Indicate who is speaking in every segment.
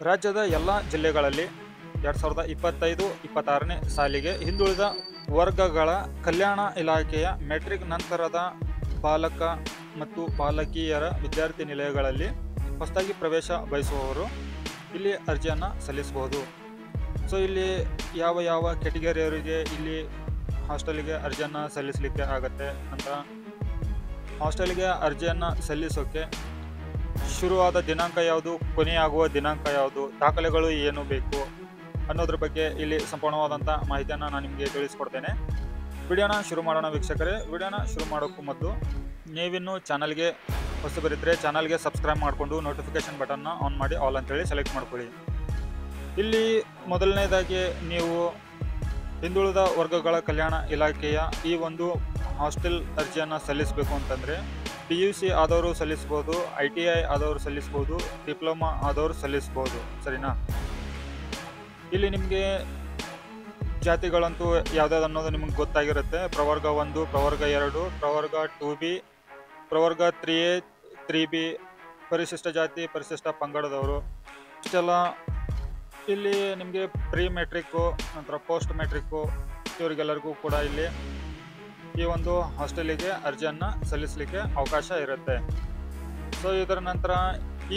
Speaker 1: ರಾಜ್ಯದ ಎಲ್ಲ ಜಿಲ್ಲೆಗಳಲ್ಲಿ 2025-26ನೇ ಸಾಲಿಗೆ ಹಿಂದುಳಿದ ವರ್ಗಗಳ ಕಲ್ಯಾಣ ಇಲಾಖೆಯ ಮೆಟ್ರಿಕ್ ನಂತರದ ಬಾಲಕ ಮತ್ತು ಬಾಲಕಿಯರ ವಿದ್ಯಾರ್ಥಿ ನಿಲಯಗಳಲ್ಲಿ ಹೊಸದಾಗಿ ಪ್ರವೇಶ ಬಯಸುವವರು ಇಲ್ಲಿ ಅರ್ಜಿಯನ್ನು ಸಲ್ಲಿಸಬಹುದು. ಸೊ ಇಲ್ಲಿ ಯಾವ ಕೆಟಗರಿಯವರಿಗೆ ಇಲ್ಲಿ ಹಾಸ್ಟೆಲ್ಗೆ ಅರ್ಜಿಯನ್ನು ಸಲ್ಲಿಸಲಿಕ್ಕೆ ಆಗುತ್ತೆ ಅಂತ, ಹಾಸ್ಟೆಲ್ಗೆ ಅರ್ಜಿಯನ್ನು ಸಲ್ಲಿಸೋಕ್ಕೆ ಶುರುವಾದ ದಿನಾಂಕ ಯಾವುದು, ಕೊನೆಯಾಗುವ ದಿನಾಂಕ ಯಾವುದು, ದಾಖಲೆಗಳು ಏನು ಬೇಕು ಅನ್ನೋದ್ರ ಬಗ್ಗೆ ಇಲ್ಲಿ ಸಂಪೂರ್ಣವಾದಂಥ ಮಾಹಿತಿಯನ್ನು ನಾನು ನಿಮಗೆ ತಿಳಿಸ್ಕೊಡ್ತೇನೆ. ವಿಡಿಯೋನ ಶುರು ಮಾಡೋಣ ವೀಕ್ಷಕರೇ. ವಿಡಿಯೋನ ಶುರು ಮಾಡೋಕ್ಕೂ ಮೊದಲು ನೀವಿನ್ನೂ ಚಾನಲ್ಗೆ ಹೊಸಬರಿದ್ದರೆ ಚಾನಲ್ಗೆ ಸಬ್ಸ್ಕ್ರೈಬ್ ಮಾಡಿಕೊಂಡು ನೋಟಿಫಿಕೇಶನ್ ಬಟನ್ನ ಆನ್ ಮಾಡಿ ಆಲ್ ಅಂತೇಳಿ ಸೆಲೆಕ್ಟ್ ಮಾಡ್ಕೊಳ್ಳಿ. ಇಲ್ಲಿ ಮೊದಲನೇದಾಗಿ ನೀವು ಹಿಂದುಳಿದ ವರ್ಗಗಳ ಕಲ್ಯಾಣ ಇಲಾಖೆಯ ಈ ಒಂದು ಹಾಸ್ಟೆಲ್ ಅರ್ಜಿಯನ್ನು ಸಲ್ಲಿಸಬೇಕು ಅಂತಂದರೆ PUC ಆದವರು ಸಲ್ಲಿಸ್ಬೋದು, ITI ಆದವರು ಸಲ್ಲಿಸ್ಬೋದು, ಡಿಪ್ಲೊಮಾ ಆದವರು ಸಲ್ಲಿಸ್ಬೋದು, ಸರಿನಾ. ಇಲ್ಲಿ ನಿಮಗೆ ಜಾತಿಗಳಂತೂ ಯಾವ್ದಾದ್ರು ಅನ್ನೋದು ನಿಮಗೆ ಗೊತ್ತಾಗಿರುತ್ತೆ. ಪ್ರವರ್ಗ 1, ಪ್ರವರ್ಗ 2, ಪ್ರವರ್ಗ 2B, ಪ್ರವರ್ಗ 3A, 3B, ಪರಿಶಿಷ್ಟ ಜಾತಿ, ಪರಿಶಿಷ್ಟ ಪಂಗಡದವರು ಇಷ್ಟೆಲ್ಲ. ಇಲ್ಲಿ ನಿಮಗೆ ಪ್ರೀ ಮೆಟ್ರಿಕ್ಕು ನಂತರ ಪೋಸ್ಟ್ ಮೆಟ್ರಿಕ್ಕು ಇವರಿಗೆಲ್ಲರಿಗೂ ಕೂಡ ಇಲ್ಲಿ ಈ ಒಂದು ಹಾಸ್ಟೆಲಿಗೆ ಅರ್ಜಿಯನ್ನು ಸಲ್ಲಿಸಲಿಕ್ಕೆ ಅವಕಾಶ ಇರುತ್ತೆ. ಸೊ ಇದರ ನಂತರ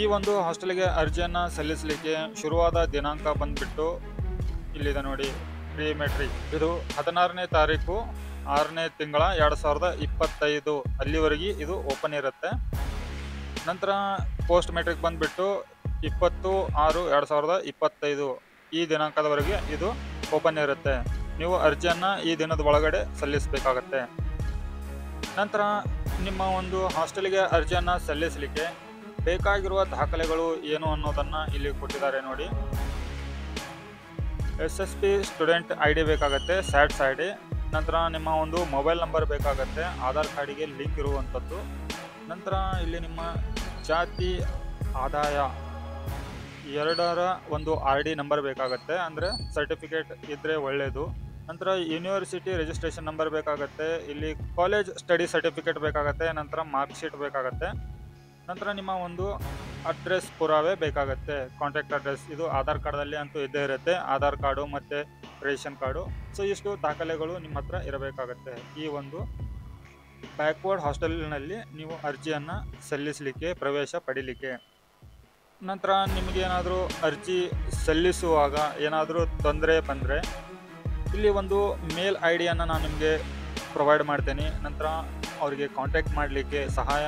Speaker 1: ಈ ಒಂದು ಹಾಸ್ಟೆಲ್ಗೆ ಅರ್ಜಿಯನ್ನು ಸಲ್ಲಿಸಲಿಕ್ಕೆ ಶುರುವಾದ ದಿನಾಂಕ ಬಂದುಬಿಟ್ಟು ಇಲ್ಲಿದೆ ನೋಡಿ, ಪ್ರೀ ಮೆಟ್ರಿಕ್ ಇದು 16ನೇ ತಾರೀಕು 6ನೇ ತಿಂಗಳ 2025 ಅಲ್ಲಿವರೆಗೆ ಇದು ಓಪನ್ ಇರುತ್ತೆ. ನಂತರ ಪೋಸ್ಟ್ ಮೆಟ್ರಿಕ್ ಬಂದುಬಿಟ್ಟು 20/6/2025 ಈ ದಿನಾಂಕದವರೆಗೆ ಇದು ಓಪನ್ ಇರುತ್ತೆ. ನೀವು ಅರ್ಜಿಯನ್ನು ಈ ದಿನದ ಒಳಗಡೆ ಸಲ್ಲಿಸಬೇಕಾಗತ್ತೆ. ನಂತರ ನಿಮ್ಮ ಒಂದು ಹಾಸ್ಟೆಲ್ಗೆ ಅರ್ಜಿಯನ್ನು ಸಲ್ಲಿಸಲಿಕ್ಕೆ ಬೇಕಾಗಿರುವ ದಾಖಲೆಗಳು ಏನು ಅನ್ನೋದನ್ನು ಇಲ್ಲಿ ಕೊಟ್ಟಿದ್ದಾರೆ ನೋಡಿ. SSP ಸ್ಟೂಡೆಂಟ್ ID ಬೇಕಾಗತ್ತೆ, SATS ID. ನಂತರ ನಿಮ್ಮ ಒಂದು ಮೊಬೈಲ್ ನಂಬರ್ ಬೇಕಾಗತ್ತೆ, ಆಧಾರ್ ಕಾರ್ಡಿಗೆ ಲಿಂಕ್ ಇರುವಂಥದ್ದು. ನಂತರ ಇಲ್ಲಿ ನಿಮ್ಮ ಜಾತಿ, ಆದಾಯ ಎರಡರ ಒಂದು RD ನಂಬರ್ ಬೇಕಾಗತ್ತೆ, ಅಂದರೆ ಸರ್ಟಿಫಿಕೇಟ್ ಇದ್ದರೆ ಒಳ್ಳೆಯದು. ನಂತರ ಯೂನಿವರ್ಸಿಟಿ ರಿಜಿಸ್ಟ್ರೇಷನ್ ನಂಬರ್ ಬೇಕಾಗತ್ತೆ, ಇಲ್ಲಿ ಕಾಲೇಜ್ ಸ್ಟಡಿ ಸರ್ಟಿಫಿಕೇಟ್ ಬೇಕಾಗತ್ತೆ, ನಂತರ ಮಾರ್ಕ್ ಶೀಟ್ ಬೇಕಾಗತ್ತೆ. ನಂತರ ನಿಮ್ಮ ಒಂದು ಅಡ್ರೆಸ್ ಪುರಾವೆ ಬೇಕಾಗತ್ತೆ, ಕಾಂಟ್ಯಾಕ್ಟ್ ಅಡ್ರೆಸ್. ಇದು ಆಧಾರ್ ಕಾರ್ಡಲ್ಲಿ ಅಂತೂ ಇದ್ದೇ ಇರುತ್ತೆ, ಆಧಾರ್ ಕಾರ್ಡು ಮತ್ತು ರೇಷನ್ ಕಾರ್ಡು. ಸೊ ಇಷ್ಟು ದಾಖಲೆಗಳು ನಿಮ್ಮ ಹತ್ರ ಇರಬೇಕಾಗತ್ತೆ ಈ ಒಂದು ಬ್ಯಾಕ್ವರ್ಡ್ ಹಾಸ್ಟೆಲ್ನಲ್ಲಿ ನೀವು ಅರ್ಜಿಯನ್ನು ಸಲ್ಲಿಸಲಿಕ್ಕೆ, ಪ್ರವೇಶ ಪಡೀಲಿಕ್ಕೆ. ನಂತರ ನಿಮಗೇನಾದರೂ ಅರ್ಜಿ ಸಲ್ಲಿಸುವಾಗ ಏನಾದರೂ ತೊಂದರೆ ಬಂದರೆ ಇಲ್ಲಿ ಒಂದು ಮೇಲ್ ID-ಯನ್ನು ನಾನು ನಿಮಗೆ ಪ್ರೊವೈಡ್ ಮಾಡ್ತೇನೆ. ನಂತರ ಅವರಿಗೆ ಕಾಂಟ್ಯಾಕ್ಟ್ ಮಾಡಲಿಕ್ಕೆ ಸಹಾಯ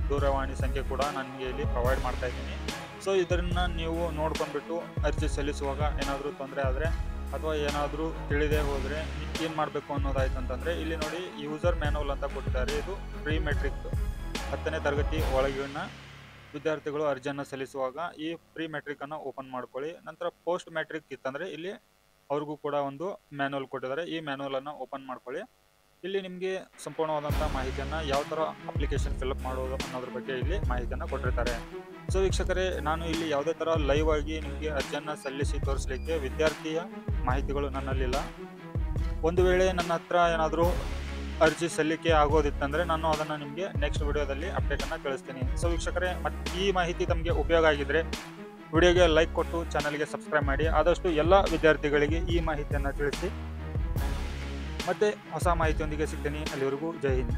Speaker 1: ದೂರವಾಣಿ ಸಂಖ್ಯೆ ಕೂಡ ನಾನು ನಿಮಗೆ ಇಲ್ಲಿ ಪ್ರೊವೈಡ್ ಮಾಡ್ತಾ ಇದ್ದೀನಿ. ಸೊ ಇದನ್ನು ನೀವು ನೋಡ್ಕೊಂಡ್ಬಿಟ್ಟು ಅರ್ಜಿ ಸಲ್ಲಿಸುವಾಗ ಏನಾದರೂ ತೊಂದರೆ ಆದರೆ ಅಥವಾ ಏನಾದರೂ ತಿಳಿದೇ ಹೋದರೆ ಏನು ಮಾಡಬೇಕು ಅನ್ನೋದಾಯ್ತು ಅಂತಂದರೆ ಇಲ್ಲಿ ನೋಡಿ, ಯೂಸರ್ ಮ್ಯಾನುವಲ್ ಅಂತ ಕೊಟ್ಟಿದ್ದಾರೆ. ಇದು ಪ್ರೀ ಮೆಟ್ರಿಕ್ 10ನೇ ತರಗತಿ ಒಳಗಿನ ವಿದ್ಯಾರ್ಥಿಗಳು ಅರ್ಜಿಯನ್ನು ಸಲ್ಲಿಸುವಾಗ ಈ ಪ್ರೀ ಮೆಟ್ರಿಕನ್ನು ಓಪನ್ ಮಾಡ್ಕೊಳ್ಳಿ. ನಂತರ ಪೋಸ್ಟ್ ಮೆಟ್ರಿಕ್ ಇತ್ತಂದರೆ ಇಲ್ಲಿ ಅವ್ರಿಗೂ ಕೂಡ ಒಂದು ಮ್ಯಾನುವಲ್ ಕೊಟ್ಟಿದ್ದಾರೆ, ಈ ಮ್ಯಾನುವಲನ್ನು ಓಪನ್ ಮಾಡ್ಕೊಳ್ಳಿ. ಇಲ್ಲಿ ನಿಮಗೆ ಸಂಪೂರ್ಣವಾದಂಥ ಮಾಹಿತಿಯನ್ನು ಯಾವ ಥರ ಅಪ್ಲಿಕೇಶನ್ ಫಿಲಪ್ ಮಾಡೋದು ಅನ್ನೋದ್ರ ಬಗ್ಗೆ ಇಲ್ಲಿ ಮಾಹಿತಿಯನ್ನು ಕೊಟ್ಟಿರ್ತಾರೆ. ಸೊ ವೀಕ್ಷಕರೇ, ನಾನು ಇಲ್ಲಿ ಯಾವುದೇ ಥರ ಲೈವ್ ಆಗಿ ನಿಮಗೆ ಅರ್ಜಿಯನ್ನು ಸಲ್ಲಿಸಿ ತೋರಿಸಲಿಕ್ಕೆ ವಿದ್ಯಾರ್ಥಿಯ ಮಾಹಿತಿಗಳು ನನ್ನಲ್ಲಿಲ್ಲ. ಒಂದು ವೇಳೆ ನನ್ನ ಹತ್ರ ಏನಾದರೂ ಅರ್ಜಿ ಸಲ್ಲಿಕೆ ಆಗೋದಿತ್ತಂದರೆ ನಾನು ಅದನ್ನು ನಿಮಗೆ ನೆಕ್ಸ್ಟ್ ವಿಡಿಯೋದಲ್ಲಿ ಅಪ್ಡೇಟನ್ನು ತಿಳಿಸ್ತೀನಿ. ಸೊ ವೀಕ್ಷಕರೇ, ಮತ್ತು ಈ ಮಾಹಿತಿ ತಮಗೆ ಉಪಯೋಗ ಆಗಿದ್ದರೆ ವಿಡಿಯೋಗೆ ಲೈಕ್ ಕೊಟ್ಟು ಚಾನಲ್ಗೆ ಸಬ್ಸ್ಕ್ರೈಬ್ ಮಾಡಿ. ಆದಷ್ಟು ಎಲ್ಲ ವಿದ್ಯಾರ್ಥಿಗಳಿಗೆ ಈ ಮಾಹಿತಿಯನ್ನು ತಿಳಿಸಿ. ಮತ್ತೆ ಹೊಸ ಮಾಹಿತಿಯೊಂದಿಗೆ ಸಿಗ್ತೀನಿ. ಅಲ್ಲಿವರೆಗೂ ಜೈ ಹಿಂದ್.